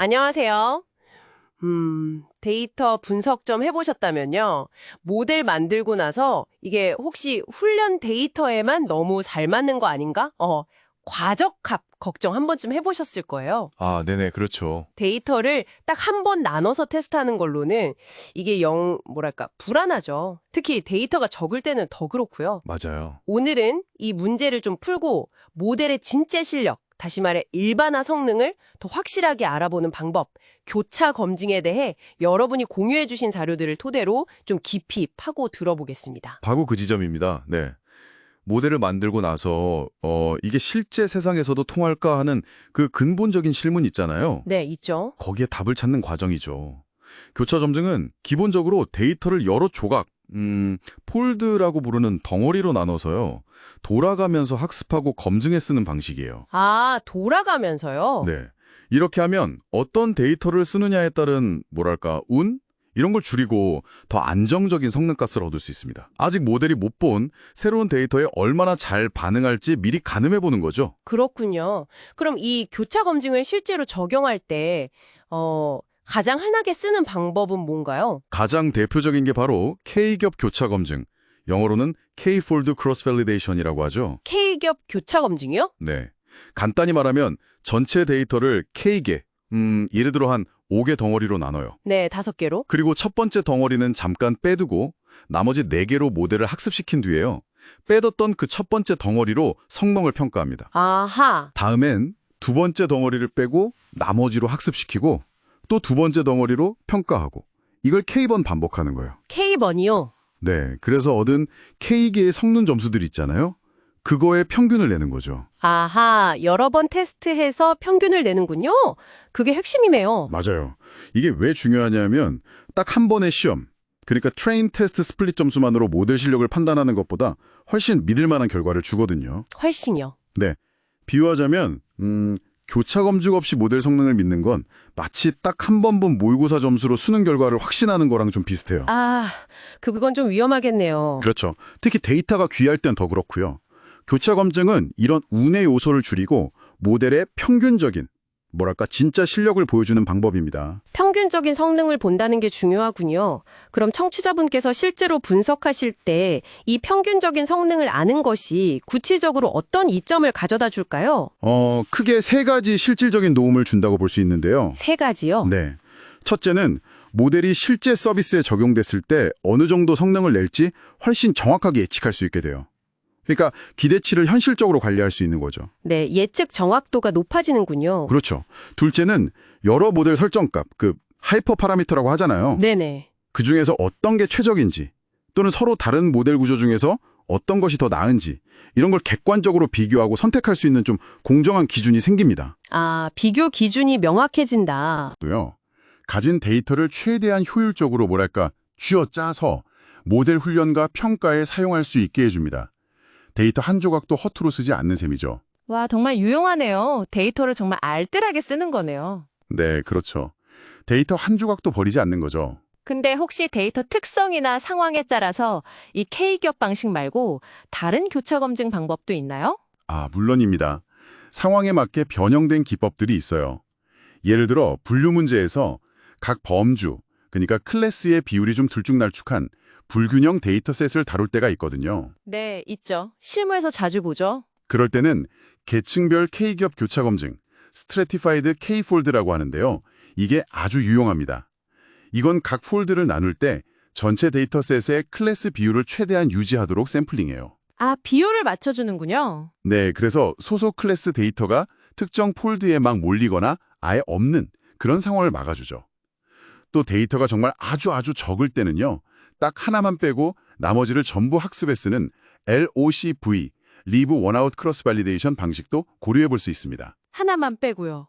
안녕하세요. 데이터 분석 좀 해보셨다면요. 모델 만들고 나서 이게 혹시 훈련 데이터에만 너무 잘 맞는 거 아닌가? 과적합 걱정 한 번쯤 해보셨을 거예요. 아, 네네, 그렇죠. 데이터를 딱 한 번 나눠서 테스트하는 걸로는 이게 뭐랄까, 불안하죠. 특히 데이터가 적을 때는 더 그렇고요. 맞아요. 오늘은 이 문제를 좀 풀고 모델의 진짜 실력, 다시 말해 일반화 성능을 더 확실하게 알아보는 방법, 교차 검증에 대해 여러분이 공유해 주신 자료들을 토대로 좀 깊이 파고 들어보겠습니다. 바로 그 지점입니다. 네. 모델을 만들고 나서 이게 실제 세상에서도 통할까 하는 그 근본적인 실문 있잖아요. 네, 있죠. 거기에 답을 찾는 과정이죠. 교차 점증은 기본적으로 데이터를 여러 조각, 폴드라고 부르는 덩어리로 나눠서요. 돌아가면서 학습하고 검증해 쓰는 방식이에요. 아, 돌아가면서요? 네. 이렇게 하면 어떤 데이터를 쓰느냐에 따른 뭐랄까 운? 이런 걸 줄이고 더 안정적인 성능가스를 얻을 수 있습니다. 아직 모델이 못 본 새로운 데이터에 얼마나 잘 반응할지 미리 가늠해 보는 거죠. 그렇군요. 그럼 이 교차 검증을 실제로 적용할 때, 가장 흔하게 쓰는 방법은 뭔가요? 가장 대표적인 게 바로 K겹 교차 검증, 영어로는 K-fold cross validation이라고 하죠. K겹 교차 검증이요? 네. 간단히 말하면 전체 데이터를 K개, 예를 들어 한 5개 덩어리로 나눠요. 네, 5개로. 그리고 첫 번째 덩어리는 잠깐 빼두고 나머지 4개로 모델을 학습시킨 뒤에요. 빼뒀던 그 첫 번째 덩어리로 성능을 평가합니다. 아하. 다음엔 두 번째 덩어리를 빼고 나머지로 학습시키고 또 두 번째 덩어리로 평가하고 이걸 K번 반복하는 거예요. K번이요? 네, 그래서 얻은 K개의 성능 점수들 있잖아요. 그거의 평균을 내는 거죠. 아하, 여러 번 테스트해서 평균을 내는군요. 그게 핵심이네요. 맞아요. 이게 왜 중요하냐면 딱 한 번의 시험, 그러니까 트레인 테스트 스플릿 점수만으로 모델 실력을 판단하는 것보다 훨씬 믿을 만한 결과를 주거든요. 훨씬요. 네, 비유하자면 교차 검증 없이 모델 성능을 믿는 건 마치 딱 한 번 본 모의고사 점수로 수능 결과를 확신하는 거랑 좀 비슷해요. 아, 그건 좀 위험하겠네요. 그렇죠. 특히 데이터가 귀할 땐 더 그렇고요. 교차 검증은 이런 운의 요소를 줄이고 모델의 평균적인, 뭐랄까 진짜 실력을 보여주는 방법입니다. 평균적인 성능을 본다는 게 중요하군요. 그럼 청취자분께서 실제로 분석하실 때 이 평균적인 성능을 아는 것이 구체적으로 어떤 이점을 가져다 줄까요? 크게 세 가지 실질적인 도움을 준다고 볼 수 있는데요. 3가지요? 네. 첫째는 모델이 실제 서비스에 적용됐을 때 어느 정도 성능을 낼지 훨씬 정확하게 예측할 수 있게 돼요. 그러니까 기대치를 현실적으로 관리할 수 있는 거죠. 네, 예측 정확도가 높아지는군요. 그렇죠. 둘째는 여러 모델 설정값, 그 하이퍼 파라미터라고 하잖아요. 네네. 그 중에서 어떤 게 최적인지 또는 서로 다른 모델 구조 중에서 어떤 것이 더 나은지 이런 걸 객관적으로 비교하고 선택할 수 있는 좀 공정한 기준이 생깁니다. 아, 비교 기준이 명확해진다. 또요. 가진 데이터를 최대한 효율적으로 쥐어짜서 모델 훈련과 평가에 사용할 수 있게 해줍니다. 데이터 한 조각도 허투루 쓰지 않는 셈이죠. 와, 정말 유용하네요. 데이터를 정말 알뜰하게 쓰는 거네요. 네, 그렇죠. 데이터 한 조각도 버리지 않는 거죠. 근데 혹시 데이터 특성이나 상황에 따라서 이 K겹 방식 말고 다른 교차 검증 방법도 있나요? 아, 물론입니다. 상황에 맞게 변형된 기법들이 있어요. 예를 들어 분류 문제에서 각 범주, 그러니까 클래스의 비율이 좀 들쭉날쭉한 불균형 데이터셋을 다룰 때가 있거든요. 네, 있죠. 실무에서 자주 보죠. 그럴 때는 계층별 K겹 교차 검증, 스트래티파이드 K-폴드라고 하는데요. 이게 아주 유용합니다. 이건 각 폴드를 나눌 때 전체 데이터셋의 클래스 비율을 최대한 유지하도록 샘플링해요. 아, 비율을 맞춰주는군요. 네, 그래서 소속 클래스 데이터가 특정 폴드에 막 몰리거나 아예 없는 그런 상황을 막아주죠. 또 데이터가 정말 아주 적을 때는요. 딱 하나만 빼고 나머지를 전부 학습에 쓰는 LOCV, Leave One Out Cross Validation 방식도 고려해 볼 수 있습니다. 하나만 빼고요.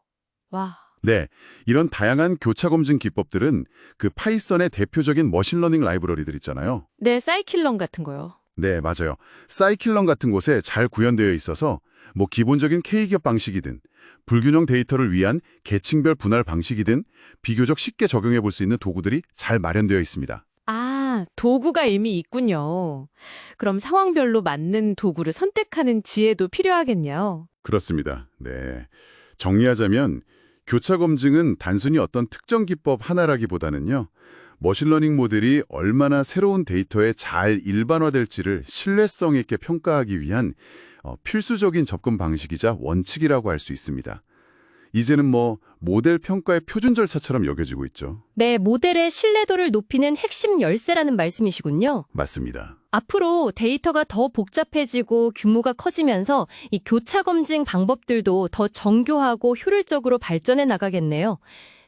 와, 네, 이런 다양한 교차 검증 기법들은 그 파이썬의 대표적인 머신러닝 라이브러리들 있잖아요. 네, 사이킬럼 같은 거요. 네, 맞아요. 사이킬럼 같은 곳에 잘 구현되어 있어서 뭐 기본적인 K기업 방식이든 불균형 데이터를 위한 계층별 분할 방식이든 비교적 쉽게 적용해 볼 수 있는 도구들이 잘 마련되어 있습니다. 아, 도구가 이미 있군요. 그럼 상황별로 맞는 도구를 선택하는 지혜도 필요하겠네요. 그렇습니다. 네. 정리하자면 교차 검증은 단순히 어떤 특정 기법 하나라기보다는요. 머신러닝 모델이 얼마나 새로운 데이터에 잘 일반화될지를 신뢰성 있게 평가하기 위한 필수적인 접근 방식이자 원칙이라고 할 수 있습니다. 이제는 모델 평가의 표준 절차처럼 여겨지고 있죠. 네, 모델의 신뢰도를 높이는 핵심 열쇠라는 말씀이시군요. 맞습니다. 앞으로 데이터가 더 복잡해지고 규모가 커지면서 이 교차 검증 방법들도 더 정교하고 효율적으로 발전해 나가겠네요.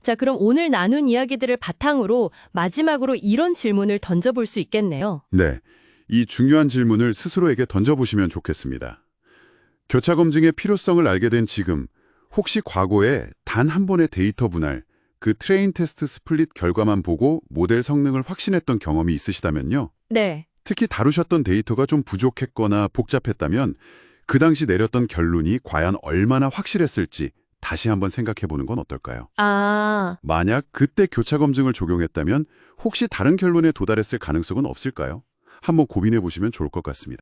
자, 그럼 오늘 나눈 이야기들을 바탕으로 마지막으로 이런 질문을 던져볼 수 있겠네요. 네, 이 중요한 질문을 스스로에게 던져보시면 좋겠습니다. 교차 검증의 필요성을 알게 된 지금, 혹시 과거에 단 한 번의 데이터 분할, 그 트레인 테스트 스플릿 결과만 보고 모델 성능을 확신했던 경험이 있으시다면요. 네. 특히 다루셨던 데이터가 좀 부족했거나 복잡했다면 그 당시 내렸던 결론이 과연 얼마나 확실했을지 다시 한번 생각해 보는 건 어떨까요? 만약 그때 교차 검증을 적용했다면 혹시 다른 결론에 도달했을 가능성은 없을까요? 한번 고민해 보시면 좋을 것 같습니다.